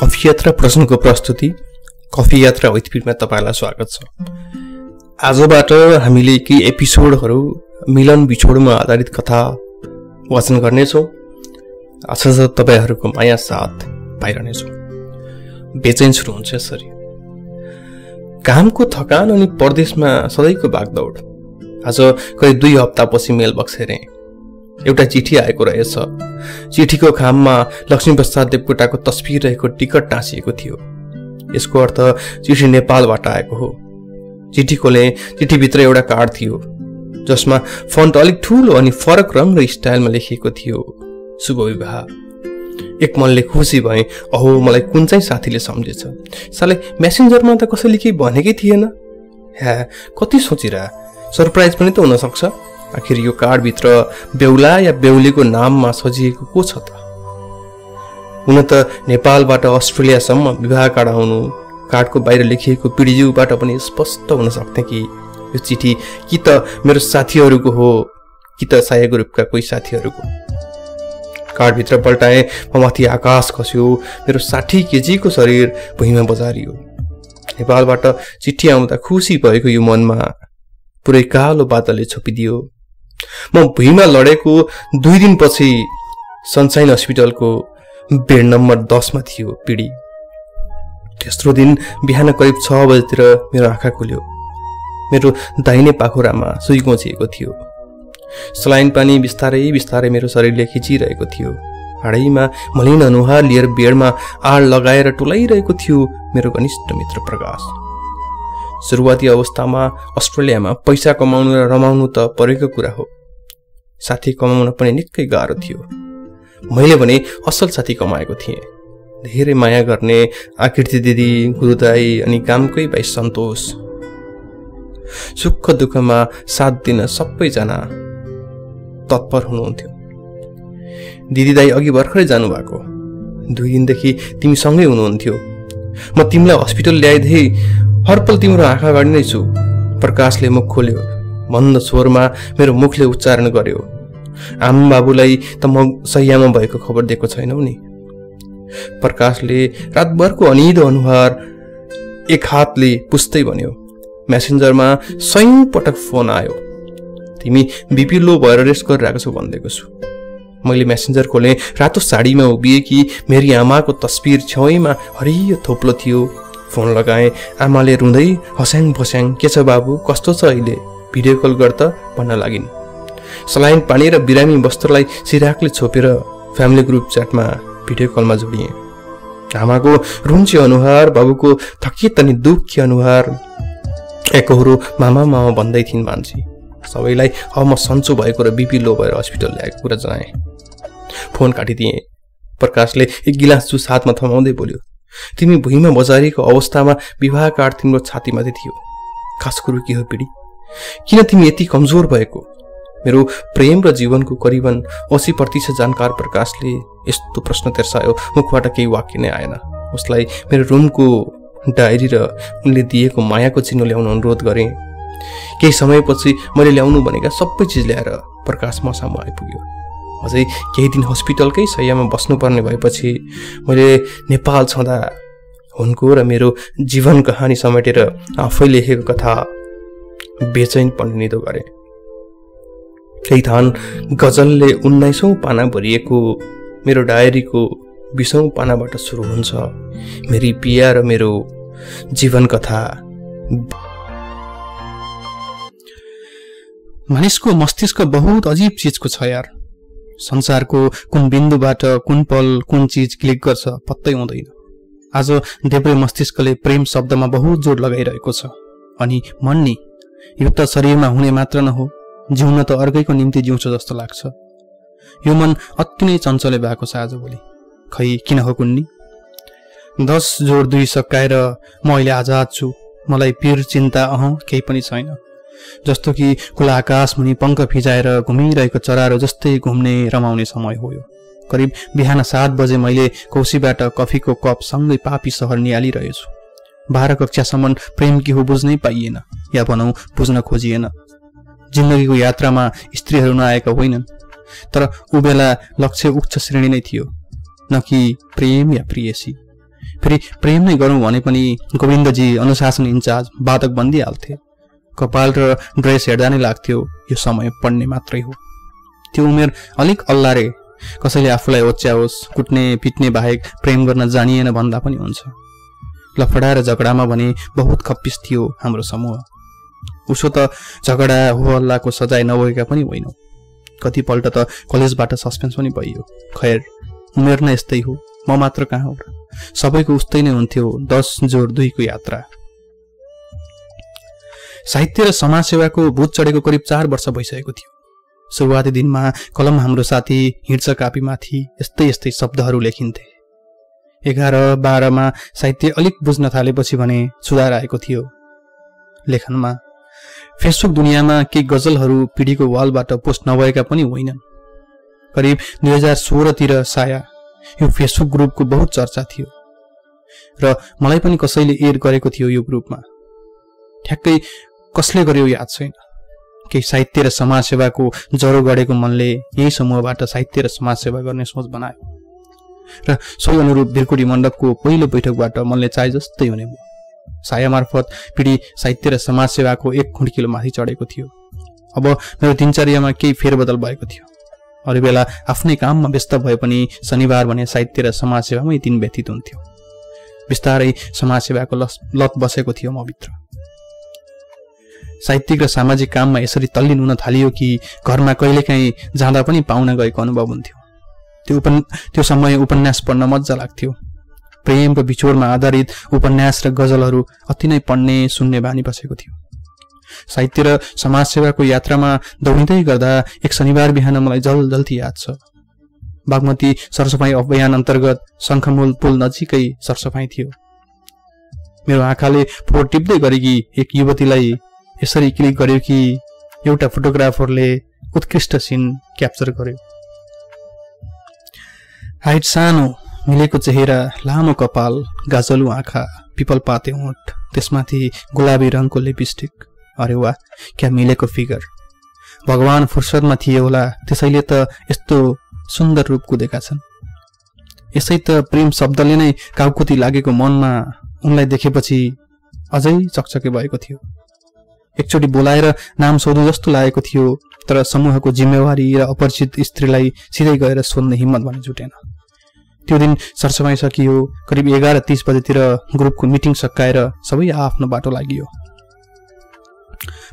Coffee यात्रा प्रश्नको प्रस्तुति कफी यात्रा होइतपिरमा तपाईलाई स्वागत छ। आजबाट हामीले केही एपिसोडहरू मिलन बिछोडमा आधारित कथा वाचन गर्नेछौँ। आशा छ तपाईहरूको माया साथ पाइरहनेछौँ। बेचैन सुरु हुन्छ यसरी। कामको थकान अनि परदेशमा सधैँको भागदौड। आज करिब 2 हप्तापछि मेल बक्स हेरेँ। एउटा चिठी आएको रहेछ। चिठीको खाममा लक्ष्मीप्रसाद देवकोटाको तस्बिर रहेको टिकट टाँसिएको थियो। यसको अर्थ चिठी नेपालबाट आएको हो। चिठीभित्र एउटा कार्ड थियो जसमा फन्ट अलिक ठूलो अनि फरक रङ र स्टाइलमा लेखिएको थियो, शुभ विवाह। एक मनले खुसी भएँ। अहो, मलाई कुन चाहिँ साथीले सम्झेछ। साले मेसेन्जरमा त कसैले केही भनेकै थिएन। कति सोचिरह, सरप्राइज पनि त हुन सक्छ। आखिर यो कार्डभित्र बेहुला या बेहुलीको नाममा सजिएको को छ त? हुन त नेपालबाट अस्ट्रेलियासम्म विवाह कार्ड आउनु, कार्डको बाहिर लेखिएको पिडिज्यूबाट पनि स्पष्ट हुन सक्थे कि यो चिठी कि त मेरो साथीहरूको हो कि त साया ग्रुपका कोही साथीहरूको। कार्डभित्र पल्टाएँ, माथि आकाश खस्यो। मेरो 60 केजीको शरीर भुइँमा बजारियो। नेपालबाट चिठी आउँदा खुसी भएको यो मनमा पुरै कालो बादलले छोपिदियो। म भुइँमा लडेको 2 दिनपछि सनसाइन हस्पिटलको बेड नम्बर 10 मा थियो पिडी। तेस्रो दिन बिहान करिब 6 बजेतिर मेरो आँखा खुल्यो। मेरो दाहिने पाखुरामा सुई गोचिएको थियो। सलाइन पानी बिस्तारै बिस्तारै मेरो शरीरले खिचिरहेको थियो। हाडैमा मलिन अनुहार लिएर बेडमा आड लगाएर टोलाइरहेको थियो मेरो घनिष्ठ मित्र प्रकाश। सुरुवाती अवस्थामा अस्ट्रेलियामा पैसा कमाउनु र रमाउनु त परेको कुरा हो। साथी कमाउन पनि निकै गाह्रो थियो। मैले भने असल साथी कमाएको थिएँ। धेरै माया गर्ने आकृति दिदी, गुरुदाई अनि कामकै भाइ सन्तोष। सुख दुःखमा साथ दिन सबैजना तत्पर हुनुहुन्थ्यो। दिदी दाई अघि भर्खरै जानुभएको। 2 दिनदेखि तिमी सँगै हुनुहुन्थ्यो। म तिमीलाई हस्पिटल ल्याइदिए हरपल तिम्रो आँखा अगाडि नै छु। प्रकाशले मुख खोल्यो। मन्द स्वरमा मेरो मुखले उच्चारण गर्यो, आमा बाबुलाई त म सहियामा भएको खबर दिएको छैनौ नि। प्रकाशले रातभरको अनिदो अनुहार एक हातले पुस्दै भन्यो, मेसेन्जरमा 100 पटक फोन आयो। तिमी बिपी लो भएर रेस्ट गरिरहेको छौ भन्दैको छु। मैले मेसेन्जर खोलेँ। रातो साडीमा उभिएकी मेरी आमाको तस्बिर छेउमा हरियो थोप्लो थियो। फोन लगाएँ। आमाले रुँदै हस्याङ फस्याङ, के छ बाबु, कस्तो छ अहिले, भिडियो कल गर त भन्न लागिन्। सलाइन पानी र बिरामी वस्त्रलाई सिराकले छोपेर फ्यामिली ग्रुप च्याटमा भिडियो कलमा जोडिएँ। आमाको रुन्चे अनुहार, बाबुको थकित अनि दुःखी अनुहार, एकहोरो मामा मामा भन्दै थिइन् मान्छे। सबैलाई अब म सन्चो भएको र बिपी लो भएर हस्पिटल ल्याएको कुरा जनाएँ। फोन काटिदिएँ। प्रकाशले एक गिलास जुस हातमा थमाउँदै बोल्यो, तिमी भुइँमा बजारिएको अवस्थामा विवाह कार्ड तिम्रो छातीमाथि थियो। खास कुरो के हो पिडी, किन तिमी यति कमजोर भएको? मेरो प्रेम र जीवनको करिबन 80% जानकार प्रकाशले यस्तो प्रश्न तेर्सायो। मुखबाट केही वाक्य नै आएन। उसलाई मेरो रुमको डायरी र उनले दिएको मायाको चिन्ह ल्याउन अनुरोध गरेँ। केही समयपछि मैले ल्याउनु भनेका सबै चिज ल्याएर प्रकाश मसामु आइपुग्यो। अझै केही दिन हस्पिटलकै सयमा बस्नुपर्ने भएपछि मैले नेपाल छँदा उनको र मेरो जीवन कहानी समेटेर आफै लेखेको कथा बेचैन पण्डित गरेँ। केही थान गजलले 19औं पाना भरिएको मेरो डायरीको 20औं पानाबाट सुरु हुन्छ मेरी पिया र मेरो जीवन कथा। मानिसको मस्तिष्क बहुत अजीब चीजको छ यार। संसारको कुन बिन्दुबाट कुन पल कुन चीज क्लिक गर्छ पत्तै हुँदैन। आज देब्रे मस्तिष्कले प्रेम शब्दमा बहुत जोड लगाइरहेको छ। अनि मन नि, यो त शरीरमा हुने मात्र नहो, जिउन त अर्कैको निम्ति जिउँछ जस्तो लाग्छ। यो मन अति नै चञ्चले भएको छ आजभोलि। खै किन हो कुन्नी? 10 जोड 2 सकाएर म अहिले आजाद छु। मलाई पीर चिन्ता केही पनि छैन। जस्तो कि खुला आकाश मुनि पंख फिजाएर घुमिरहेको चरारो जस्तै घुम्ने रमाउने समय हो यो। करिब बिहान 7 बजे मैले कौशीबाट कफीको कप सँगै पापी सहर निहालिरहेछु। 12 कक्षासम्म प्रेम के हो बुझ्नै पाइएन, या भनौं बुझ्न खोजिएन। जिन्दगीको यात्रामा स्त्रीहरू नआएका होइनन्, तर उ बेला लक्ष्य उच्च श्रेणी नै थियो, न कि प्रेम या प्रियसी। फेरि प्रेम नै गरौँ भने पनि गोविन्दजी अनुशासन इन्चार्ज वादक बन्दिहाल्थे। कपाल र ड्रेस हेर्दा नै लाग्थ्यो यो समय पढ्ने मात्रै हो। त्यो उमेर अलिक अल्लारे, कसैले आफूलाई ओच्याओस्, कुट्ने पिट्ने बाहेक प्रेम गर्न जानिएन भन्दा पनि हुन्छ। लफडा र झगडामा भने बहुत खप्पिस थियो हाम्रो समूह। उसो त झगडा हो हल्लाको सजाय नभएका पनि होइनौँ। कतिपल्ट त कलेजबाट सस्पेन्स पनि भइयो। खैर उमेर नै यस्तै हो, म मात्र कहाँ हो र, सबैको उस्तै नै हुन्थ्यो 10 जोड 2 को यात्रा। साहित्य र समाजसेवाको भूत चढेको करिब 4 वर्ष भइसकेको थियो। सुरुवाती दिनमा कलम हाम्रो साथी हिँड्छ कापीमाथि यस्तै यस्तै शब्दहरू लेखिन्थे। 11-12 मा साहित्य अलिक बुझ्न थालेपछि भने सुधार आएको थियो लेखनमा। फेसबुक दुनियाँमा केही गजलहरू पिढीको वालबाट पोस्ट नभएका पनि होइनन्। करिब 2016 तिर साया यो फेसबुक ग्रुपको बहुत चर्चा थियो र मलाई पनि कसैले एड गरेको थियो यो ग्रुपमा। ठ्याक्कै कसले गर्यो याद छैन। केही साहित्य र समाजसेवाको जरो गढेको मनले यही समूहबाट साहित्य र समाजसेवा गर्ने सोच बनायो र सोही अनुरूप भिरकुटी मण्डपको पहिलो बैठकबाट मनले चाहे जस्तै हुने भयो। साया मार्फत पिढी साहित्य र समाजसेवाको 1 खुड्किलो माथि चढेको थियो। अब मेरो दिनचर्यामा केही फेरबदल भएको थियो। अरू बेला आफ्नै काममा व्यस्त भए पनि शनिबार भने साहित्य र समाजसेवामै दिन व्यतीत हुन्थ्यो। बिस्तारै समाजसेवाको लत बसेको थियो म भित्र। साहित्यिक र सामाजिक काममा यसरी तल्लीन हुन थालियो कि घरमा कहिलेकाहीँ जाँदा पनि पाउन गएको अनुभव हुन्थ्यो। त्यो समय उपन्यास पढ्न मजा लाग्थ्यो। प्रेम र बिछोडमा आधारित उपन्यास र गजलहरू अति नै पढ्ने सुन्ने बानी बसेको थियो। साहित्य र समाजसेवाको यात्रामा दौडिँदै गर्दा एक शनिबार बिहान मलाई जल्दी याद छ। बागमती सरसफाई अभियान अन्तर्गत शङ्खमूल पुल नजिकै सरसफाई थियो। मेरो आँखाले फोटो टिप्दै गरेकी एक युवतीलाई यसरी क्लिक गर्यो कि एउटा फोटोग्राफरले उत्कृष्ट सिन क्याप्चर गर्यो। हाइट सानो, मिलेको चेहरा, लामो कपाल, गाजलु आँखा, पिपल पाते होठ, त्यसमाथि गुलाबी रङको लिपस्टिक। अरे वाह, क्या मिलेको फिगर। भगवान फुर्सदमा थिए होला, त्यसैले त यस्तो सुन्दर रूप कुदेका छन्। यसै त प्रेम शब्दले नै काउकुती लागेको मनमा उनलाई देखेपछि अझै चकचके भएको थियो। एकचोटि बोलाएर नाम सोध्नु जस्तो लागेको थियो, तर समूहको जिम्मेवारी र अपरिचित स्त्रीलाई सिधै गएर सोध्ने हिम्मत भने जुटेन। त्यो दिन सरसफाई सकियो। करिब 11:30 बजेतिर ग्रुपको मिटिङ सकाएर सबै आफ्नो बाटो लाग्यो।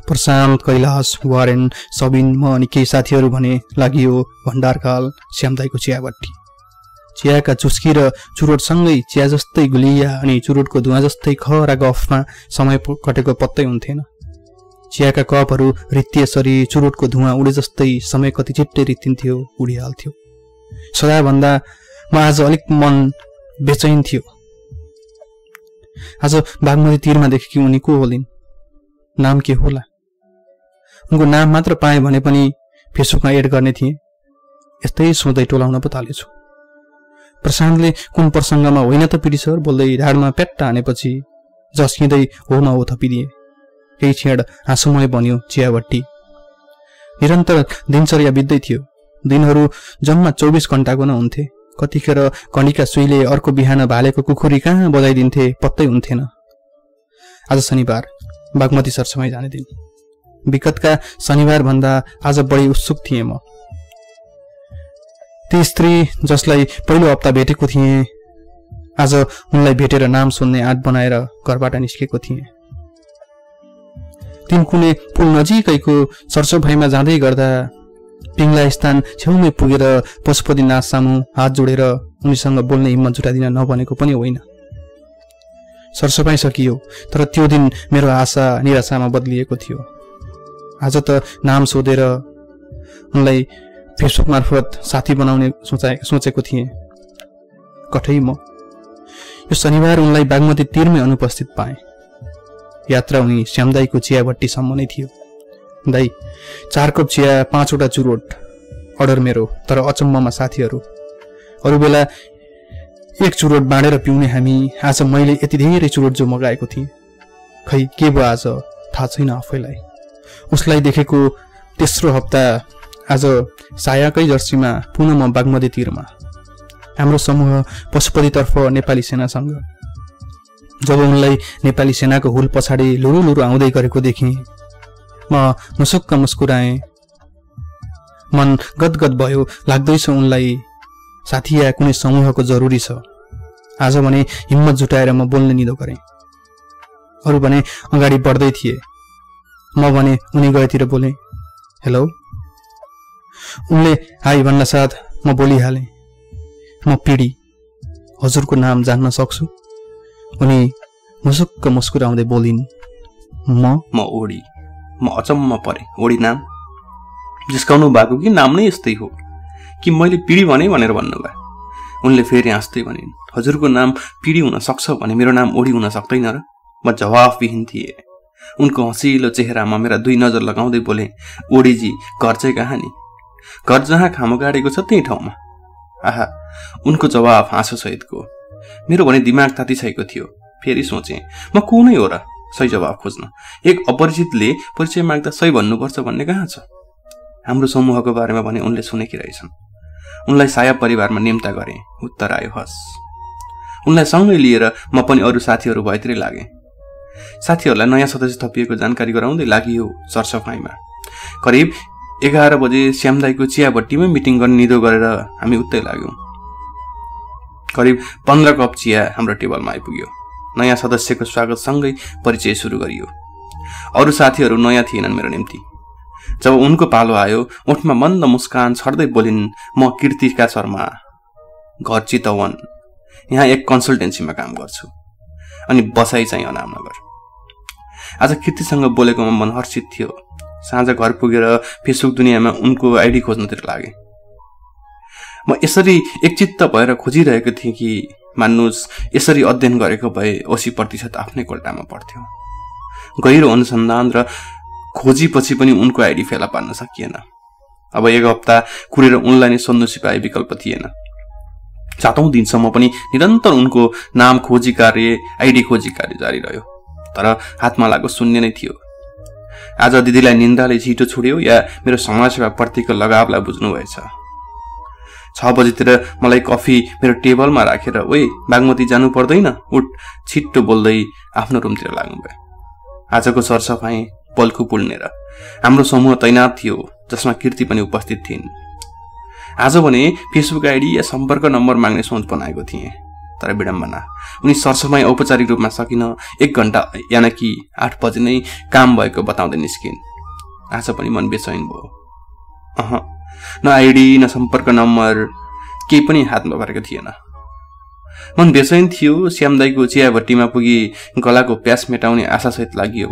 प्रशान्त, कैलाश, वारेन, सबिन, म अनि केही साथीहरू भने लाग्यो भण्डारकाल श्यामदाईको चियाभट्टी। चियाका चुस्की र चुरोटसँगै चिया जस्तै गुलिया अनि चुरोटको धुवा जस्तै खरा गफमा समय कटेको पत्तै हुन्थेन। चियाका कपहरू रित्तिएसरी चुरोटको धुवा उडे जस्तै समय कति छिट्टै रित्तिन्थ्यो, उडिहाल्थ्यो। सदाभन्दा म आज अलिक मन बेचैन थियो। आज बागमती तीरमा देखेकी उनी को होलिन्? नाम के होला? उनको नाम मात्र पाएँ भने पनि फेसबुकमा एड गर्ने थिएँ। यस्तै सोच्दै टोलाउन पो थालेछु। प्रशान्तले कुन प्रसङ्गमा होइन त पिडिसर बोल्दै ढाडमा प्याट्टा हानेपछि जस्किँदै होमा हो थपिदिए। केही क्षण हाँसोमय बन्यो चियाभट्टी। निरन्तर दिनचर्या बित्दै थियो। दिनहरू जम्मा 24 घण्टाको न हुन्थे। कतिखेर कणिका सुईले अर्को बिहान भालेको कुखुरी कहाँ बजाइदिन्थे पत्तै हुन्थेन। आज शनिबार, बागमती सरसफाई जाने दिन। विगतका शनिबार भन्दा आज बढी उत्सुक थिएँ म। ती स्त्री जसलाई पहिलो हप्ता भेटेको थिएँ, आज उनलाई भेटेर नाम सुन्ने आँट बनाएर घरबाट निस्केको थिएँ। तिनकुने पुल नजिकैको सरसफाइमा जाँदै गर्दा पिङ्ला स्थान छेउमै पुगेर पशुपतिनाथ सामु हात जोडेर उनीसँग बोल्ने हिम्मत जुटाइदिन नभनेको पनि होइन। सरसफाई सकियो, तर त्यो दिन मेरो आशा निराशामा बदलिएको थियो। आज त नाम सोधेर उनलाई फेसबुक मार्फत साथी बनाउने सोचेको थिएँ। कठै म यो शनिबार उनलाई बागमती तीरमै अनुपस्थित पाएँ। यात्रा उनी श्यामदाईको चियाभट्टीसम्म नै थियो। दाई, 4 कप चिया, 5 वटा चुरोट अर्डर मेरो, तर अचम्ममा साथीहरू। अरू बेला 1 चुरोट बाँडेर पिउने हामी, आज मैले यति धेरै चुरोट जो मगाएको थिएँ। खै के भयो आज थाहा छैन आफैलाई। उसलाई देखेको तेस्रो हप्ता आज सायाकै जर्सीमा पुनः म बागमती तीरमा। हाम्रो समूह पशुपतितर्फ नेपाली सेनासँग। जब उनलाई नेपाली सेनाको हुल पछाडि लुरु आउँदै गरेको देखेँ म मुसुक्क मुस्कुराएँ। मन गदगद भयो। लाग्दैछ उनलाई साथी या कुनै समूहको जरुरी छ। आज भने हिम्मत जुटाएर म बोल्ने निदो गरेँ। अरू भने अगाडि बढ्दै थिए। म भने उनी गएतिर बोलेँ, हेलो। उनले हाई भन्दा साथ म बोलिहालेँ, म पिडी, हजुरको नाम जान्न सक्छु? उनी मुसुक्क मुस्कुराउँदै बोलिन्, म ओडी। म अचम्म परे। ओडी नाम जिस्काउनु भएको कि नाम नै यस्तै हो कि मैले पिडी भने भनेर भन्नुभयो। उनले फेरि हाँस्दै भनिन्, हजुरको नाम पिडी हुन सक्छ भने मेरो नाम ओडी हुन सक्दैन र? म जवाफविहीन थिएँ। उनको हँसिलो चेहरामा मेरा 2 नजर लगाउँदै बोले, ओडीजी घर चाहिँ कहाँ नि? घर जहाँ खामो गाडेको छ त्यही ठाउँमा। आहा, उनको जवाफ हाँसो सहितको। मेरो भने दिमाग तातिसकेको थियो। फेरि सोचेँ, म को नै हो र सही जवाफ खोज्न? एक अपरिचितले परिचय माग्दा सही भन्नुपर्छ भन्ने कहाँ छ? हाम्रो समूहको बारेमा भने उनले सुनेकी रहेछन्। उनलाई साया परिवारमा निम्ता गरे। उत्तर आयो हस्। उनलाई सँगै लिएर म पनि अरू साथीहरू भएतिरै लागेँ। साथीहरूलाई नयाँ सदस्य थपिएको जानकारी गराउँदै लागियो सरसफाइमा। करिब 11 बजे श्यामदाईको चियाभट्टीमै मिटिङ गर्ने निदो गरेर हामी उतै लाग्यौं। करिब 15 कप चिया हाम्रो टेबलमा आइपुग्यो। नयाँ सदस्यको स्वागतसँगै परिचय सुरु गरियो। अरू साथीहरू नयाँ थिएनन् मेरो निम्ति। जब उनको पालो आयो, ओठमा मन्द मुस्कान छर्दै बोलिन्, म कीर्तिका शर्मा, घर चितवन, यहाँ एक कन्सल्टेन्सीमा काम गर्छु, अनि बसाइ चाहिँ अनामनगर। आज कीर्तिसँग बोलेकोमा मन हर्षित थियो। साँझ घर पुगेर फेसबुक दुनियाँमा उनको आइडी खोज्नतिर लागे। म यसरी एकचित्त भएर खोजिरहेको थिएँ कि मान्नुस्, यसरी अध्ययन गरेको भए 80% आफ्नै कोल्टामा पर्थ्यो। गहिरो अनुसन्धान र खोजीपछि पनि उनको आइडी फेला पार्न सकिएन। अब 1 हप्ता कुरेर उनलाई नै सोध्नु सिपाही विकल्प थिएन। 7औं दिनसम्म पनि निरन्तर उनको नाम खोजी कार्य, आइडी खोजी कार्य जारी रह्यो। तर हातमा लागेको शून्य नै थियो। आज दिदीलाई निन्दाले छिटो छुड्यो या मेरो समाजसेवा प्रतिको लगावलाई बुझ्नु भएछ। 6 बजेतिर मलाई कफी मेरो टेबलमा राखेर, ओइ बागमती जानु पर्दैन, उठ, छिट्टो बोल्दै आफ्नो रुमतिर लाग्नुभयो। आजको सरसफाई बल्खु पुल्नेर हाम्रो समूह तैनात थियो, जसमा कीर्ति पनि उपस्थित थिइन्। आज भने फेसबुक आइडी या सम्पर्क नम्बर माग्ने सोच बनाएको थिएँ। तर विडम्बना, उनी सरसफाई औपचारिक रूपमा सकिन 1 घण्टा यानि कि 8 बजे नै काम भएको बताउँदै निस्किन्। आज पनि मन बेचैन भयो। न आइडी न सम्पर्क नम्बर, केही पनि हातमा भरेको थिएन। मन बेचैन थियो। श्यामदाईको चियाभट्टीमा पुगी गलाको प्यास मेटाउने आशासहित लागियो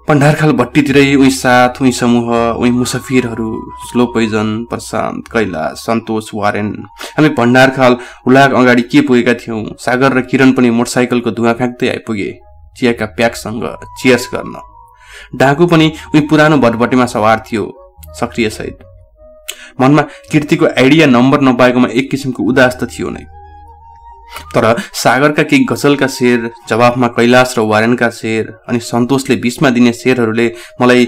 भण्डारखाल भट्टीतिरै उही साथ, उही समूह, उही मुसाफिरहरू, स्लो पोइजन, प्रशान्त, कैलाश, सन्तोष, वारेन। हामी भण्डारखाल हुलाक अगाडि के पुगेका थियौं। सागर र किरण पनि मोटरसाइकलको धुवा फ्याँक्दै आइपुगे चियाका प्याकसँग चियर्स गर्न। डाकु पनि उही पुरानो भटभटेमा सवार थियो, सक्रिय सहित। मनमा कीर्तिको आइडी या नम्बर नपाएकोमा एक किसिमको उदास त थियो नै। तर सागरका केही गजलका शेर, जवाफमा कैलाश र वारेनका शेर, अनि सन्तोषले बीचमा दिने शेरहरूले मलाई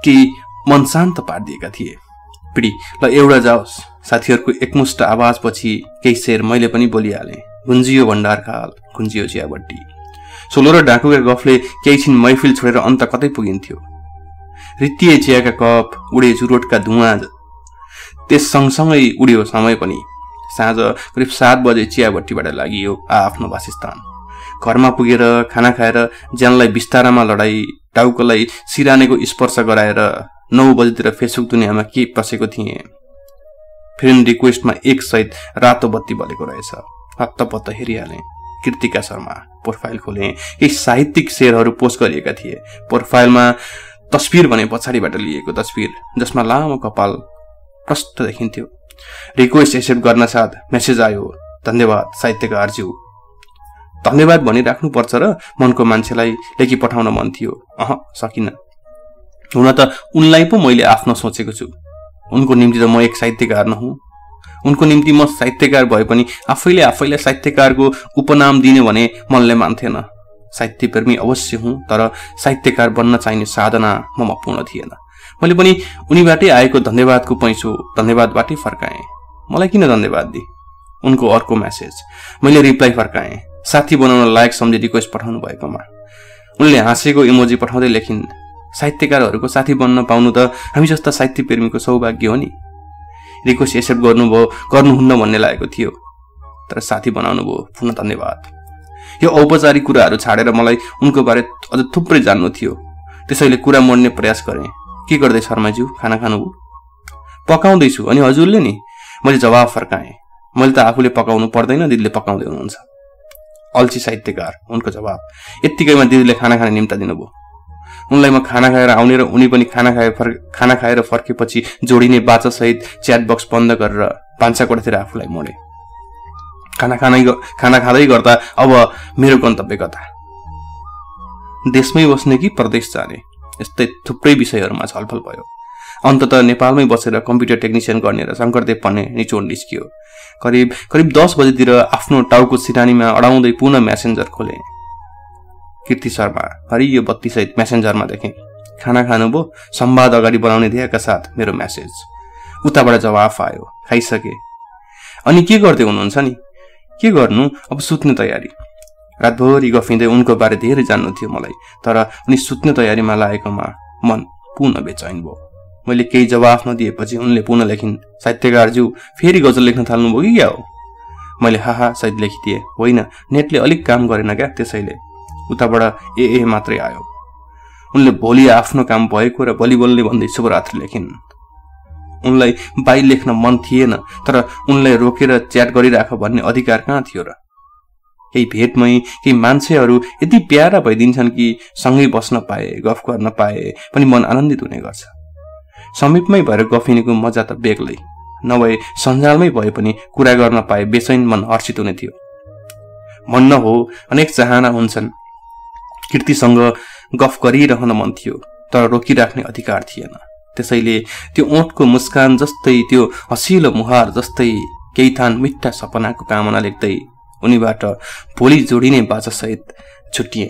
केही मन शान्त पारिदिएका थिए। पिडी ल एउटा जाओस्। साथीहरूको एकमुष्ट आवाजपछि केही शेर मैले पनि बोलिहालेँ। गुन्जियो भण्डारखाल, गुन्जियो चियाभट्टी। सोलो र डाकुका गफले केही छिन मैफिल छोडेर अन्त कतै पुगिन्थ्यो। रित्तिए चियाका कप, उडे जुरोटका धुवा, त्यस सँगसँगै उड्यो समय पनि। साँझ करिब 7 बजे चियाभट्टीबाट लागियो आफ्नो वासस्थान। घरमा पुगेर खाना खाएर ज्यानलाई बिस्तारामा लडाई, टाउकोलाई सिरानेको स्पर्श गराएर 9 बजेतिर फेसबुक दुनियाँमा के पसेको थिएँ। फ्रेन्ड रिक्वेस्टमा एक सहित रातो बत्ती बलेको रहेछ। हत्तपत्त हेरिहालेँ। कीर्तिका शर्मा प्रोफाइल खोलेँ। केही साहित्यिक शेरहरू पोस्ट गरिएका थिए। प्रोफाइलमा तस्बिर भने पछाडिबाट लिएको तस्बिर, जसमा लामो कपाल प्रष्ट देखिन्थ्यो। रिक्वेस्ट एक्सेप्ट गर्न साथ मेसेज आयो, धन्यवाद साहित्यकारज्यू। धन्यवाद भनिराख्नु पर्छ र मनको मान्छेलाई लेखी पठाउन मन थियो। सकिन। हुन त उनलाई पो मैले आफ्नो सोचेको छु। उनको निम्ति त म एक साहित्यकार नहुँ। उनको निम्ति म साहित्यकार भए पनि आफैले साहित्यकारको उपनाम दिने भने मनले मान्थेन। साहित्यप्रेमी अवश्य हुँ, तर साहित्यकार बन्न चाहिने साधना ममा पूर्ण थिएन। मैले पनि उनीबाटै आएको धन्यवादको पैसो धन्यवादबाटै फर्काएँ। मलाई किन धन्यवाद दिए? उनको अर्को म्यासेज। मैले रिप्लाई फर्काएँ, साथी बनाउन लायक सम्झी रिक्वेस्ट पठाउनु भएकोमा। उनले हाँसेको इमोजी पठाउँदै लेखिन्, साहित्यकारहरूको साथी बन्न पाउनु त हामी जस्ता साहित्य प्रेमीको सौभाग्य हो नि। रिक्वेस्ट एक्सेप्ट गर्नुहुन्न भन्ने लागेको थियो, तर साथी बनाउनु भयो, पुनः धन्यवाद। यो औपचारिक कुराहरू छाडेर मलाई उनको बारे अझ थुप्रै जान्नु थियो, त्यसैले कुरा मोड्ने प्रयास गरेँ। के गर्दै शर्माज्यू, खाना खानुभयो? पकाउँदैछु। अनि हजुरले नि? मैले जवाफ फर्काएँ, मैले त आफूले पकाउनु पर्दैन, दिदीले पकाउँदै हुनुहुन्छ। अल्छी साहित्यकार, उनको जवाब। यत्तिकैमा दिदीले खाना खाने निम्ता दिनुभयो। उनलाई म खाना खाएर आउने र उनी पनि खाना खाएर फर्केपछि जोडिने बाचासहित च्याट बक्स बन्द गरेर भान्साकोठातिर आफूलाई मोडे। खाना खाँदै गर्दा अब मेरो गन्तव्य कता, देशमै बस्ने कि प्रदेश जाने, यस्तै थुप्रै विषयहरूमा छलफल भयो। अन्ततः नेपालमै बसेर कम्प्युटर टेक्निसियन गर्ने र शङ्करदेव भन्ने निचोड निस्कियो। करिब 10 बजेतिर आफ्नो टाउको सिरानीमा अडाउँदै पुनः म्यासेन्जर खोले। कीर्ति शर्मा हरियो बत्तीसहित म्यासेन्जरमा देखेँ। खाना खानुभयो? संवाद अगाडि बढाउने ध्येयका साथ मेरो म्यासेज। उताबाट जवाफ आयो, खाइसके। अनि के गर्दै हुनुहुन्छ नि? के गर्नु, अब सुत्ने तयारी। रातभरि गफिँदै उनको बारे धेरै जान्नु थियो मलाई, तर उनी सुत्ने तयारीमा लागेकोमा मन पुनः बेचैन भयो। मैले केही जवाफ नदिएपछि उनले पुनः लेखिन्, साहित्यकारज्यू फेरि गजल लेख्न थाल्नुभयो कि क्या हो? मैले हाहा सहित लेखिदिएँ, होइन नेटले अलिक काम गरेन क्या, त्यसैले। उताबाट ए मात्रै आयो। उनले भोलि आफ्नो काम भएको र भलिबलले भन्दै शुभरात्रि लेखिन्। उनलाई बाई लेख्न मन थिएन, तर उनलाई रोकेर च्याट गरिराख भन्ने अधिकार कहाँ थियो र? केही भेटमै केही मान्छेहरू यति प्यारा भइदिन्छन् कि सँगै बस्न पाए, गफ गर्न पाए पनि मन आनन्दित हुने गर्छ। समीपमै भएर गफिनेको मजा त बेग्लै, नभए सञ्जालमै भए पनि कुरा गर्न पाए बेचैन मन हर्षित हुने थियो। भन्न हो अनेक चाहना हुन्छन्। कीर्तिसँग गफ गरिरहन मन थियो, तर रोकिराख्ने अधिकार थिएन। त्यसैले त्यो ओठको मुस्कान जस्तै, त्यो हसिलो मुहार जस्तै केही थान मिठा सपनाको कामना लेख्दै उनीबाट भोलि जोडिने बाचासहित छुट्टिए।